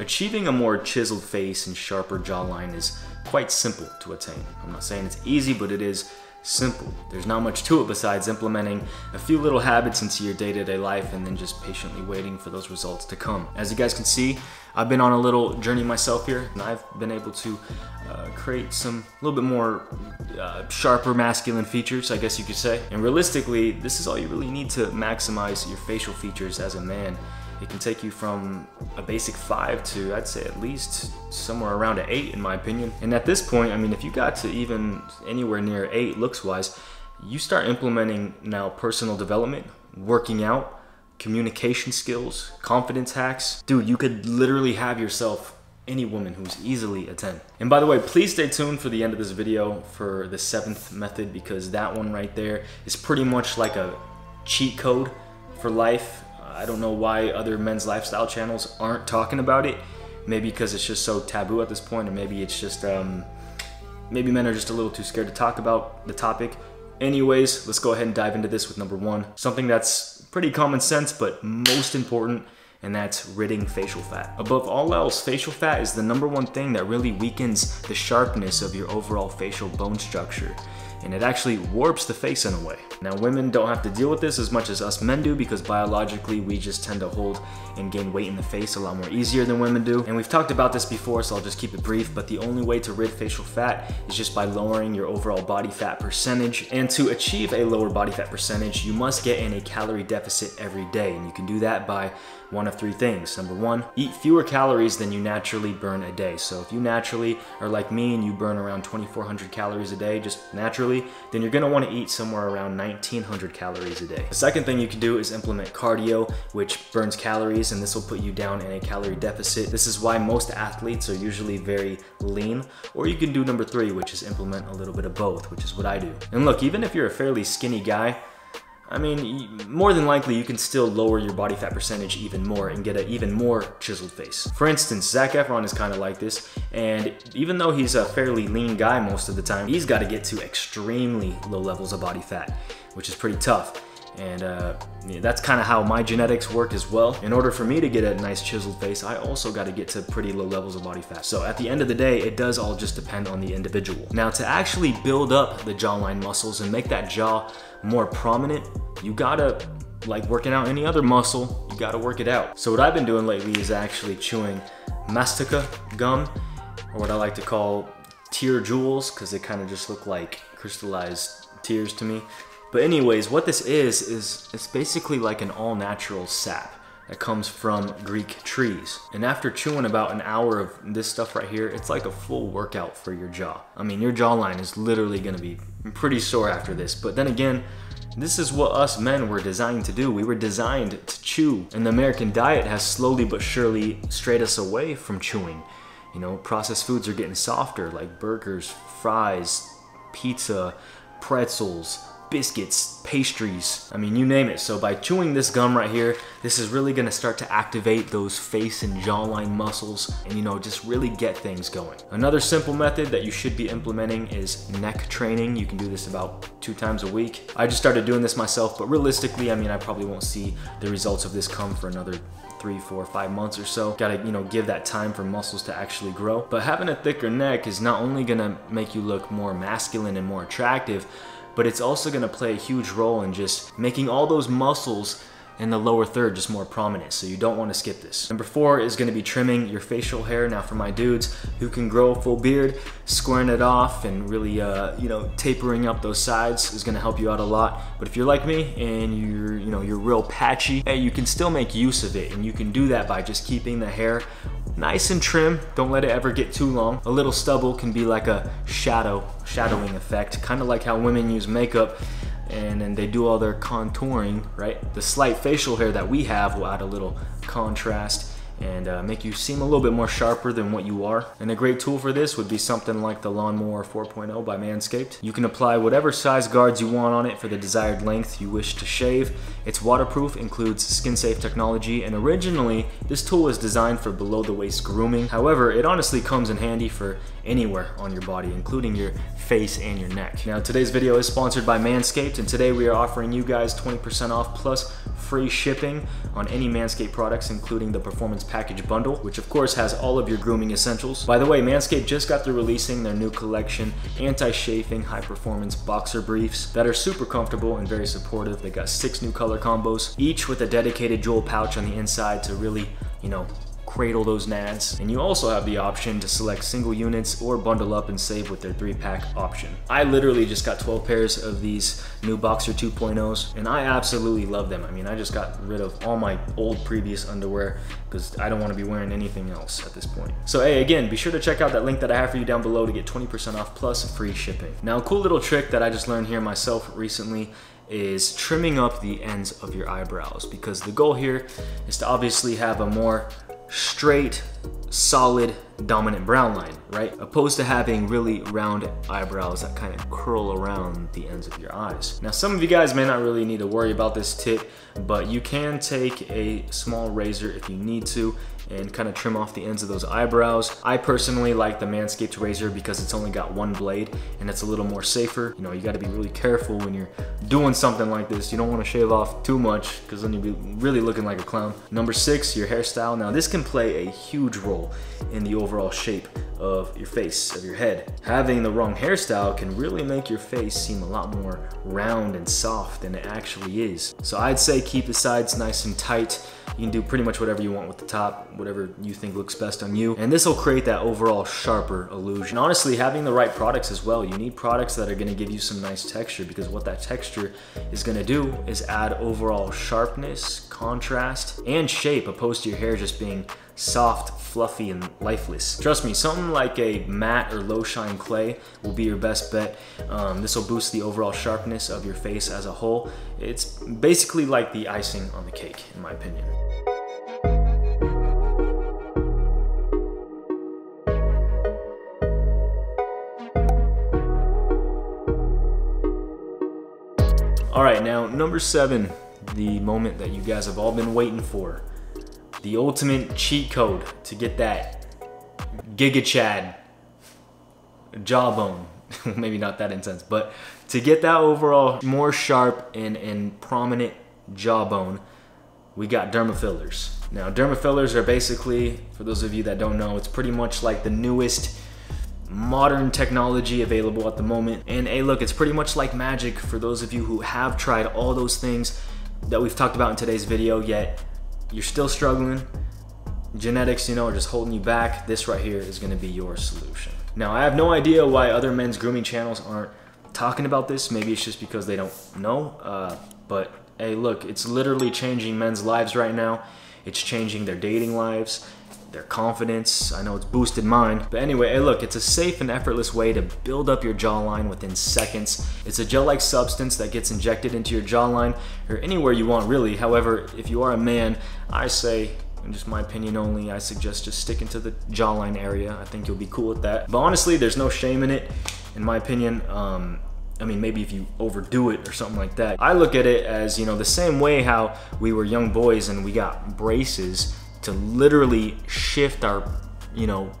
Achieving a more chiseled face and sharper jawline is quite simple to attain. I'm not saying it's easy, but it is simple. There's not much to it besides implementing a few little habits into your day-to-day life and then just patiently waiting for those results to come. As you guys can see, I've been on a little journey myself here, and I've been able to create some a little bit more sharper masculine features, I guess you could say. And realistically, this is all you really need to maximize your facial features as a man. It can take you from a basic 5 to, I'd say, at least somewhere around an 8 in my opinion. And at this point, I mean, if you got to even anywhere near 8 looks-wise, you start implementing now personal development, working out, communication skills, confidence hacks. Dude, you could literally have yourself any woman who's easily a 10. And by the way, please stay tuned for the end of this video for the 7th method, because that one right there is pretty much like a cheat code for life. I don't know why other men's lifestyle channels aren't talking about it. Maybe because it's just so taboo at this point, or maybe it's just, maybe men are just a little too scared to talk about the topic. Anyways, let's go ahead and dive into this with number 1. Something that's pretty common sense, but most important, and that's ridding facial fat. Above all else, facial fat is the #1 thing that really weakens the sharpness of your overall facial bone structure. And it actually warps the face in a way. Now, women don't have to deal with this as much as us men do, because biologically we just tend to hold and gain weight in the face a lot more easier than women do. And we've talked about this before, so I'll just keep it brief, but the only way to rid facial fat is just by lowering your overall body fat percentage. And to achieve a lower body fat percentage, you must get in a calorie deficit every day. And you can do that by one of 3 things. Number 1, eat fewer calories than you naturally burn a day. So if you naturally are like me and you burn around 2,400 calories a day, just naturally, then you're gonna wanna eat somewhere around 1,900 calories a day. The second thing you can do is implement cardio, which burns calories, and this will put you down in a calorie deficit. This is why most athletes are usually very lean. Or you can do number 3, which is implement a little bit of both, which is what I do. And look, even if you're a fairly skinny guy, I mean, more than likely you can still lower your body fat percentage even more and get an even more chiseled face. For instance, Zac Efron is kind of like this, and even though he's a fairly lean guy most of the time, he's got to get to extremely low levels of body fat, which is pretty tough. And yeah, that's kind of how my genetics work as well. In order for me to get a nice chiseled face, I also got to get to pretty low levels of body fat. So at the end of the day, it does all just depend on the individual. Now, to actually build up the jawline muscles and make that jaw more prominent, you gotta, like working out any other muscle, you gotta work it out. So what I've been doing lately is actually chewing mastica gum, or what I like to call tear jewels, because they kind of just look like crystallized tears to me. But anyways, what this is it's basically like an all-natural sap that comes from Greek trees. And after chewing about an hour of this stuff right here, it's like a full workout for your jaw. I mean, your jawline is literally gonna be pretty sore after this. But then again, this is what us men were designed to do. We were designed to chew. And the American diet has slowly but surely strayed us away from chewing. You know, processed foods are getting softer, like burgers, fries, pizza, pretzels, biscuits, pastries, I mean, you name it. So by chewing this gum right here, this is really gonna start to activate those face and jawline muscles and, you know, just really get things going. Another simple method that you should be implementing is neck training. You can do this about 2 times a week. I just started doing this myself, but realistically, I mean, I probably won't see the results of this come for another 3, 4, 5 months or so. Gotta, you know, give that time for muscles to actually grow. But having a thicker neck is not only gonna make you look more masculine and more attractive, but it's also gonna play a huge role in just making all those muscles in the lower third just more prominent, so you don't want to skip this. Number 4 is gonna be trimming your facial hair. Now for my dudes who can grow a full beard, squaring it off and really, you know, tapering up those sides is gonna help you out a lot. But if you're like me and you're real patchy, hey, you can still make use of it, and you can do that by just keeping the hair nice and trim. Don't let it ever get too long. A little stubble can be like a shadowing effect, kind of like how women use makeup and then they do all their contouring, right? The slight facial hair that we have will add a little contrast and make you seem a little bit more sharper than what you are. And a great tool for this would be something like the Lawnmower 4.0 by Manscaped. You can apply whatever size guards you want on it for the desired length you wish to shave. It's waterproof, includes skin-safe technology, and originally this tool was designed for below-the-waist grooming. However, it honestly comes in handy for anywhere on your body, including your face and your neck. Now, today's video is sponsored by Manscaped, and today we are offering you guys 20% off plus free shipping on any Manscaped products, including the Performance Package Bundle, which of course has all of your grooming essentials. By the way, Manscaped just got through releasing their new collection, anti-chafing, high-performance boxer briefs that are super comfortable and very supportive. They got 6 new color combos, each with a dedicated jewel pouch on the inside to really, cradle those nads. And you also have the option to select single units or bundle up and save with their 3-pack option. I literally just got 12 pairs of these new Boxer 2.0s and I absolutely love them. I mean, I just got rid of all my old previous underwear because I don't want to be wearing anything else at this point. So hey, again, be sure to check out that link that I have for you down below to get 20% off plus free shipping. Now, a cool little trick that I just learned here myself recently is trimming up the ends of your eyebrows, because the goal here is to obviously have a more straight, solid, dominant brown line, right? Opposed to having really round eyebrows that kind of curl around the ends of your eyes. Now, some of you guys may not really need to worry about this tip, but you can take a small razor if you need to and kind of trim off the ends of those eyebrows. I personally like the Manscaped razor because it's only got one blade and it's a little more safer. You got to be really careful when you're doing something like this. You don't want to shave off too much because then you'll be really looking like a clown. Number 6, your hairstyle. Now, this can play a huge role in the overall shape of your face, of your head. Having the wrong hairstyle can really make your face seem a lot more round and soft than it actually is. So I'd say keep the sides nice and tight. You can do pretty much whatever you want with the top, whatever you think looks best on you. And this will create that overall sharper illusion. And honestly, having the right products as well. You need products that are gonna give you some nice texture, because what that texture is gonna do is add overall sharpness, contrast, and shape, opposed to your hair just being soft, fluffy, and lifeless. Trust me, something like a matte or low shine clay will be your best bet. This will boost the overall sharpness of your face as a whole. It's basically like the icing on the cake, in my opinion. All right, now number 7, the moment that you guys have all been waiting for. The ultimate cheat code to get that Giga Chad jawbone. Maybe not that intense, but to get that overall more sharp and prominent jawbone, we got Dermal Fillers. Now, Dermal Fillers are basically, for those of you that don't know, it's pretty much like the newest modern technology available at the moment. And hey, look, it's pretty much like magic for those of you who have tried all those things that we've talked about in today's video, yet you're still struggling. Genetics, are just holding you back. This right here is gonna be your solution. Now, I have no idea why other men's grooming channels aren't talking about this. Maybe it's just because they don't know, but hey, look, it's literally changing men's lives right now. It's changing their dating lives, their confidence. I know it's boosted mine. But anyway, hey, look, it's a safe and effortless way to build up your jawline within seconds. It's a gel-like substance that gets injected into your jawline or anywhere you want, really. However, if you are a man, I say, in just my opinion only, I suggest just sticking to the jawline area. I think you'll be cool with that. But honestly, there's no shame in it, in my opinion. I mean, maybe if you overdo it or something like that. I look at it as, the same way how we were young boys and we got braces to literally shift our,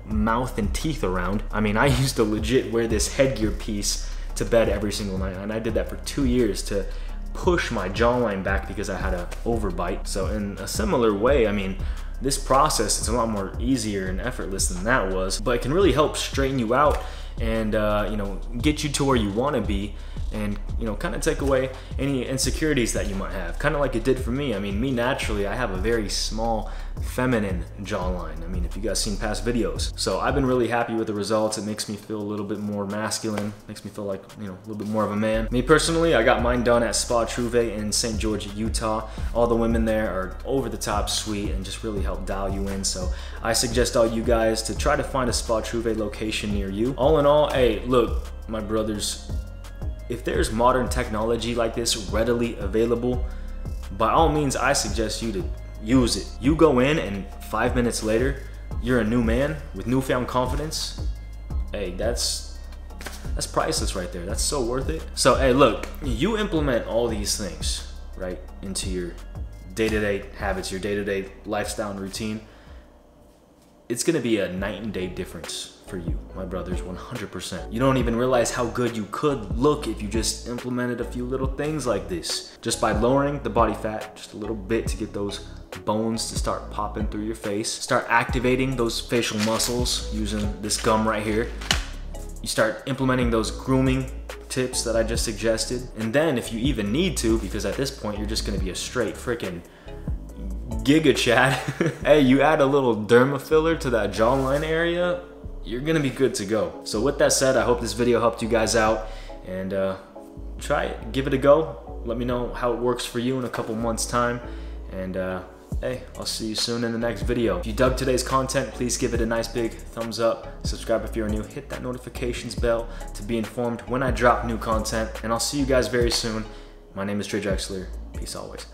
mouth and teeth around. I mean, I used to legit wear this headgear piece to bed every single night, and I did that for 2 years to push my jawline back because I had an overbite. So in a similar way, I mean, this process is a lot more easier and effortless than that was, but it can really help straighten you out and get you to where you want to be, and kind of take away any insecurities that you might have, kind of like it did for me. I mean, me naturally, I have a very small feminine jawline. I mean, if you guys seen past videos. So I've been really happy with the results. It makes me feel a little bit more masculine, makes me feel like, a little bit more of a man. Me personally, I got mine done at Spa TROUVÉ in St. George, Utah. All the women there are over the top sweet and just really help dial you in. So I suggest all you guys to try to find a Spa TROUVÉ location near you. All in all, hey, look, my brothers, if there's modern technology like this readily available, by all means, I suggest you to use it. You go in and 5 minutes later, you're a new man with newfound confidence. Hey, that's priceless right there. That's so worth it. So hey, look, you implement all these things, right, into your day-to-day habits, your day-to-day lifestyle and routine. It's gonna be a night and day difference for you, my brothers, 100%. You don't even realize how good you could look if you just implemented a few little things like this. Just by lowering the body fat just a little bit to get those bones to start popping through your face. Start activating those facial muscles using this gum right here. You start implementing those grooming tips that I just suggested. And then if you even need to, because at this point you're just gonna be a straight freaking Giga Chad. Hey, you add a little derma filler to that jawline area, you're gonna be good to go. So with that said, I hope this video helped you guys out, and try it, give it a go. Let me know how it works for you in a couple months time, and hey, I'll see you soon in the next video. If you dug today's content, please give it a nice big thumbs up. Subscribe if you're new, hit that notifications bell to be informed when I drop new content, and I'll see you guys very soon. My name is Drexler. Peace always.